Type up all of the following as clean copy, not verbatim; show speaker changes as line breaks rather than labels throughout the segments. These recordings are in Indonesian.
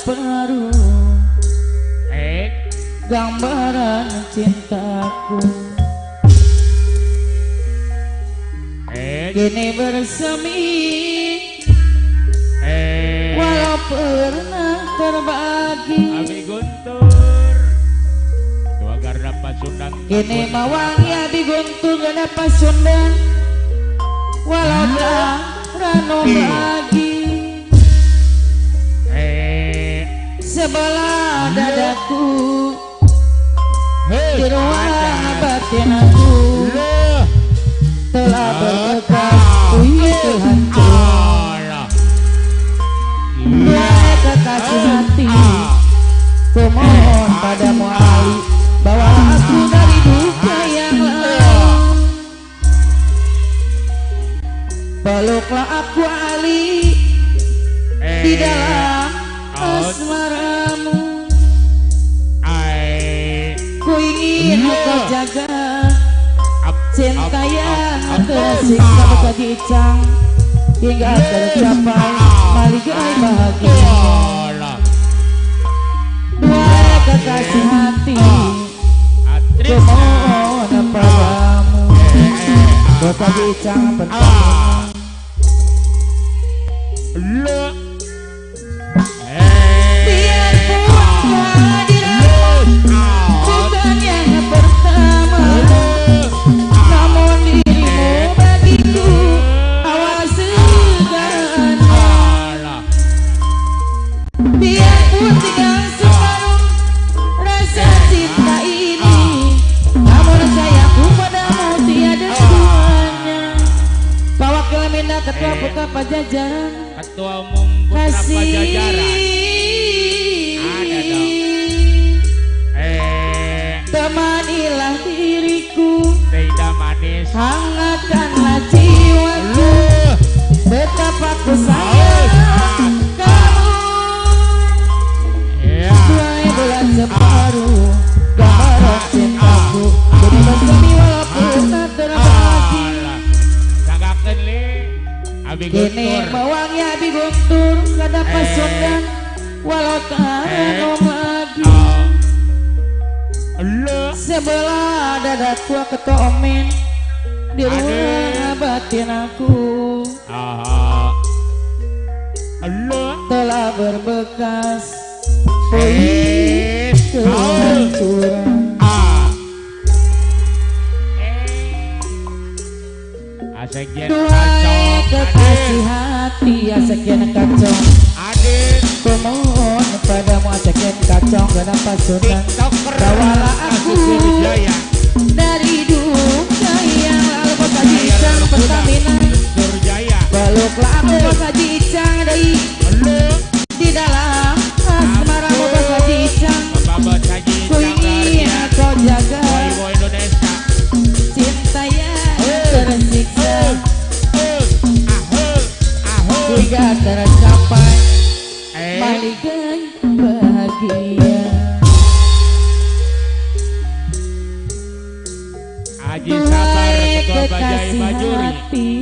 separuh gambaran cintaku. Kini bersemi walau pernah terbagi.
Abi Guntur tua garda Pasundan.
Kini mawangi Abi Guntur garda Pasundan walau tak rano bagi. Sebelah dadaku di ruang batin aku telah berbekas itu hancur. Wahai kekasih hati, ku mohon padamu Ali, bawalah aku dari duka yang lalu. Peluklah aku Ali di dalam asmaramu. Ku ingin kau jaga cinta yang tersiksa berkacicang hingga tercapai maligai bahagia. Wahai kekasih hati, ku mohon padamu berkacicang pertama. Ketua Putra Pajajaran,
Ketua Umum Putra Pajajaran, ada dong.
Temanilah diriku,
Tidak manis,
hangatkanlah jiwaku, betapa ku sayang kamu. Wahai bulan separuh gambaran cintaku, jadi bersemi walaupun tak terbagi. Kini mawangi Abi Guntur kada Pasundan walau tak rano lagi. Sebelah dadaku ketua omen di ruang batin aku telah berbekas puing kehancuran. Duhai kekasih hati, asekian kacau ku mohon padamu, asekian kacau gak Pasundan, bawalah aku dari duka yang lalu. Bekajicang Pertamina, peluklah aku Bekajicang dari di dalam asmaramu Bekajicang. Ku ingin kau jaga cinta yang tersiksa hingga tercapai maligai bahagia.
Haji Sabar Ketua Bajai Bajuri,
hati,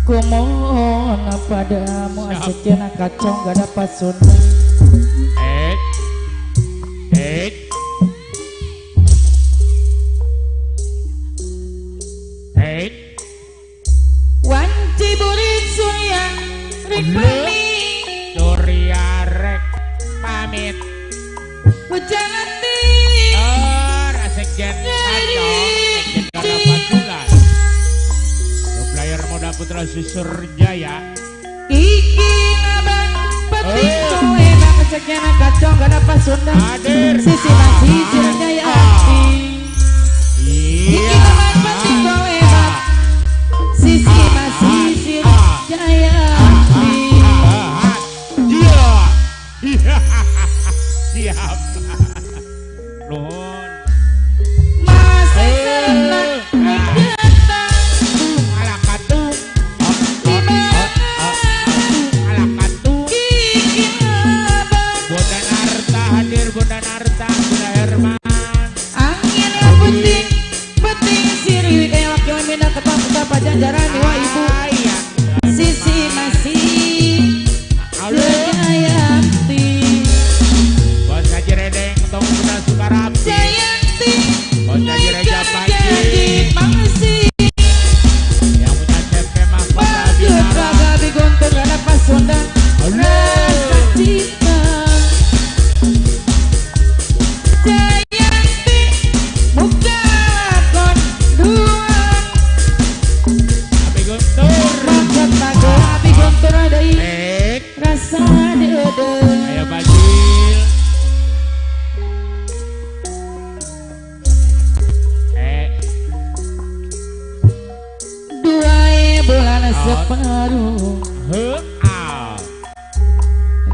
ku mohon padamu, sekian kacau gak Pasundan. Wanci burit surya rek pamit,
Surya rek pamit,
hujan hati
Rasekian kacau karena Pasundan. Player Muda Putra Susurjaya,
iki abang petik kowe bang sekian kacau gak Pasundan. Sisi masih Surjaya hati, iki abang petik kowe bang sisi masih Surjaya hati.
Siap Nuhun
Masa senang datang
ala katung
di mana
ala katung
iki abang
Bunda Narta hadir, Bunda Narta, Bunda Herman.
angin yang peting siri wakil minat ketua Putra Pajajaran wa ibu sisi masih Surjaya sarung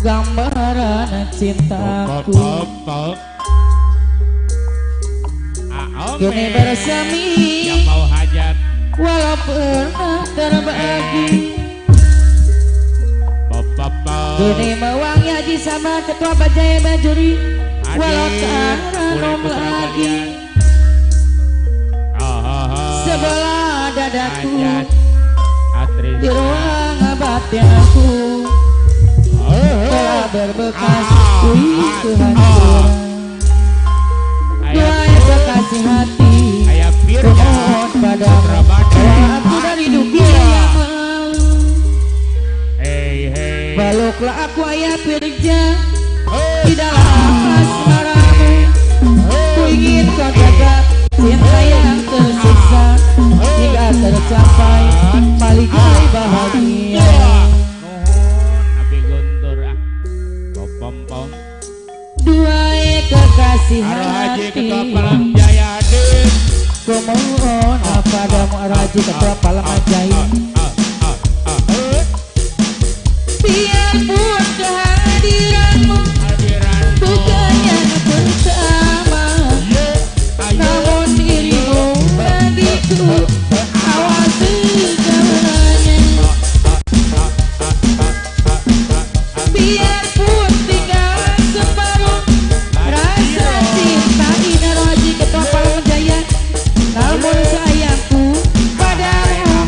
gambaran cintaku kini bersemi
yang mau hajat
walau pernah terbagi kini mewangi haji sama ketua bajai bajuri walau taranum lagi sebelah dadaku di ruang batinku telah berbekas kehancuran dua kekasih hati kumohon padamu bahwa aku dari dunia yang lalu baloklah aku ayah pirja di dalam asmaramu ku ingin kau jaga cinta yang tersiksa hingga tercapai balikai bahagia dua kekasih hati kumohon padamu Raji Ketua Palembang Jaya biarpun kehadiranmu bukan yang pertama namun dirimu bagiku awal segalanya biarpun tinggal separuh rasa cinta ini Raji Ketua Palembang Jaya namun sayangku padamu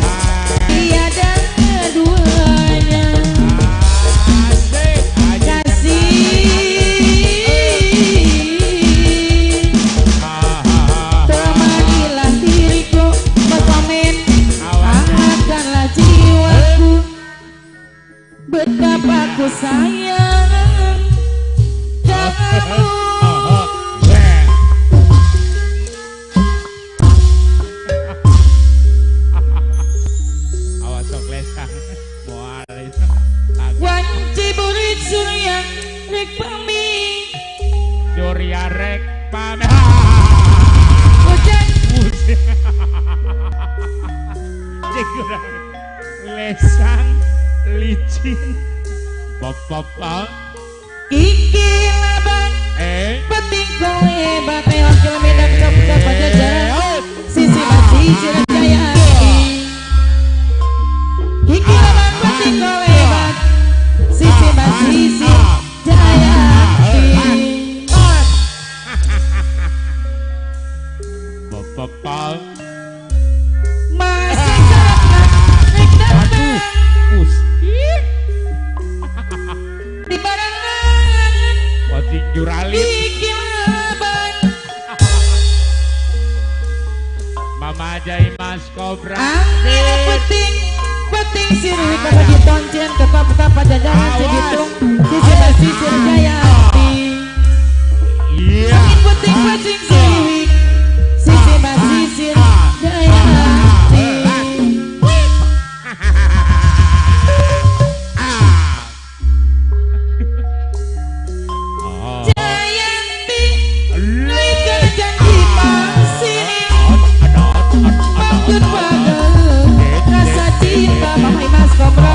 tiada duanya kasih temanilah diriku berkomen hangatkanlah jiwaku betapa aku sayang kamu wanci burit surya rek pami
Surya rek pami
hujan
lesang licin bapak
iki laban penting kowe bateo kilometer ke Pajajaran sisi masih Jaya iki laban penting kowe bat sisi masih Jaya
bapak
masih sangat rek datang di barangan
wajib jurali
iki laban
Mama Jai Mas Kobra
angin penting sirui kabagi toncen ke Pajajaran Cibitung sisi masih Jaya angin penting sirui sisi masih Jaya Jayanti likan janji pasir maksud bagel rasa cinta Mama Mas Kobra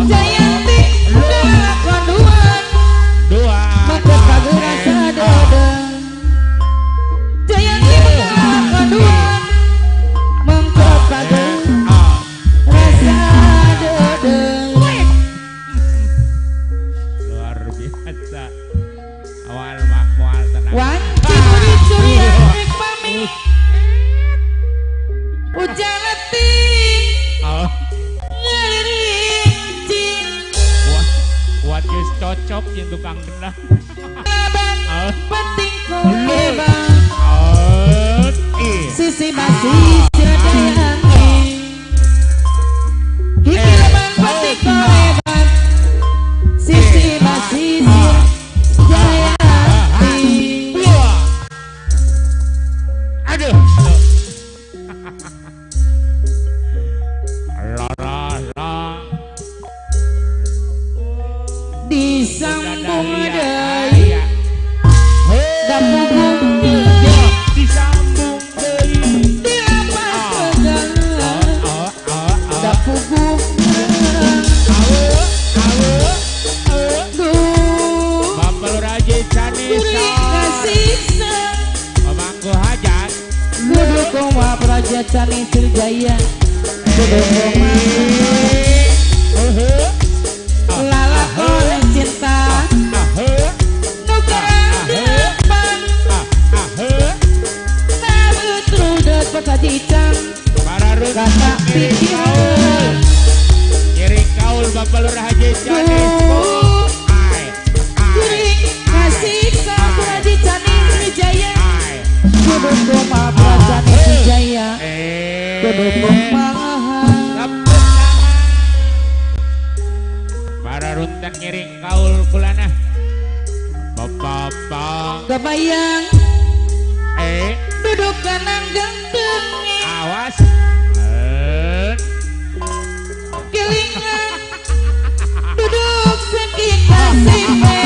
Jayanti kelakuan maksud bagel rasa dada Jayanti kelakuan maksud bagel rasa dada
luar biasa awal mak mual tenang
wanci burit surya rek pami hujan leting ngerincing
buat guys cocok yang tukang genah
laban penting kowe bang sisi masih Jayanti iki laban penting kowe bang sisi masih Jayanti
aduh lara
disambung deui da punggung
disambung deui
siksa
Pemangku hajat
kudu koma Praja Cani Sriwijaya kudu koma lala oleh cinta nukeran depan tabut rudet pekajican
para runut
kata pikiran
ngiring kaul Bapak Lurah Haji Cani
kuring kasiksa Praja Cani Sriwijaya kudu koma Praja Cani Sriwijaya kudu koma
para runtan ngiring kaul kulana Bapak
kebayang duduk kanang ganteng
awas
kelingan duduk sekitar simpe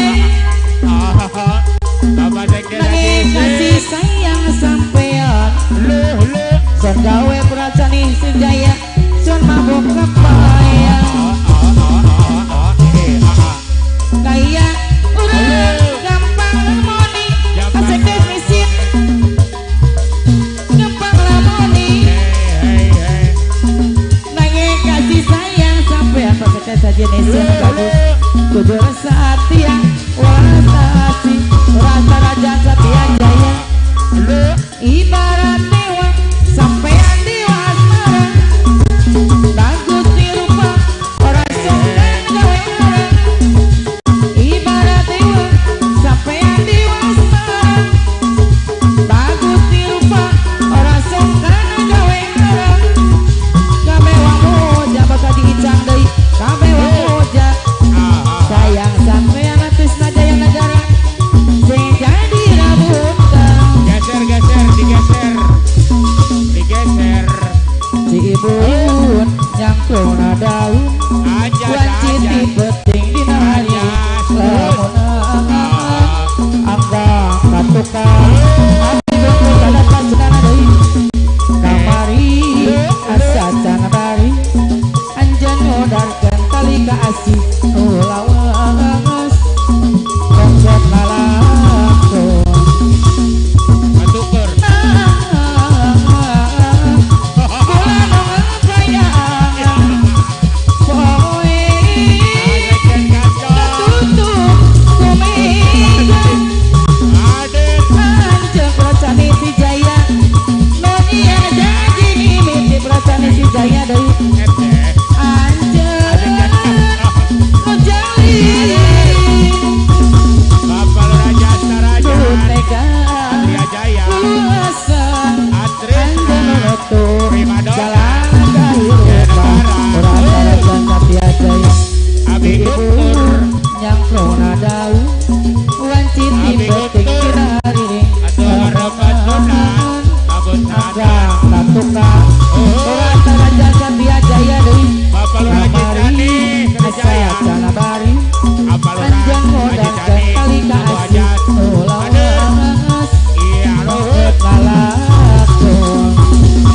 Bapak Sekda
nangis kasih sayang sampean son gawe Praja Cani Sriwijaya son mabok kepayang kaya urang gampang lamoni kasih definisin gampang lamoni nangis kasih sayang sampean pakai sajenis bagus kudu rasa hati yang rasa hati rasa Raja Satya Jaya ibarat dewa sampean dewa asmara bagus di rupa orang songkan gawe arang ibarat dewa sampean dewa asmara bagus di rupa orang songkan gawe arang kabe wang moja bakal diicang deui kabe wang moja sayang sampean atus najaya negara sing jadi rabutan
digeser
si ibun nyangkuna daun wancit di peting dina hari lamun angga katukang abdi beku kada pasudana deui kamari asa can bari anjeun nodarkeun tali ka asih lawas konsep lalakon
Matukur
Jaya deui anjeun nu jali
Bapak Lurah Jasa Raja
tega
Satya Jaya
luasa
Atris
anjeun nutup
Primadona
jalan kehidupan Raja Satya Jaya
Abi Gutur
nyangkrona daun wancit di peting dina hari
Atuh harapan sunan Abun
angga
Sada
katukang Rasa Raja Satya Jaya deui
Bapak Lurah Haji Cani Sriwijaya
Jana bari
Bapak Lurah
anjang
Haji
modal
Cani
kali ka
Abu
asih
Hajat
lawas
Iya Rohut
lalakon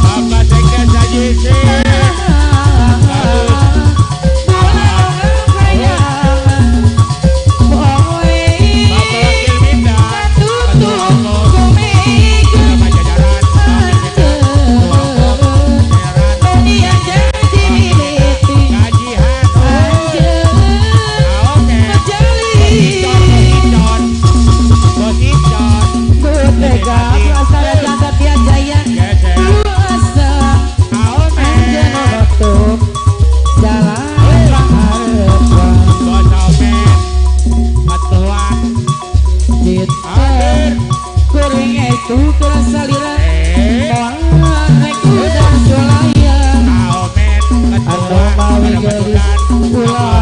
Bapak Sekda Sajisi Bapak Wakil Minda Ketua Umum Bapak Jajaran Gaji Bos Icon Bos Omen Ketua Hadir
Kuring itu kerasa lira Rek udah jolaya
Omen Ketua
Atau mawi
Pada
gelis
Petukan
Ulah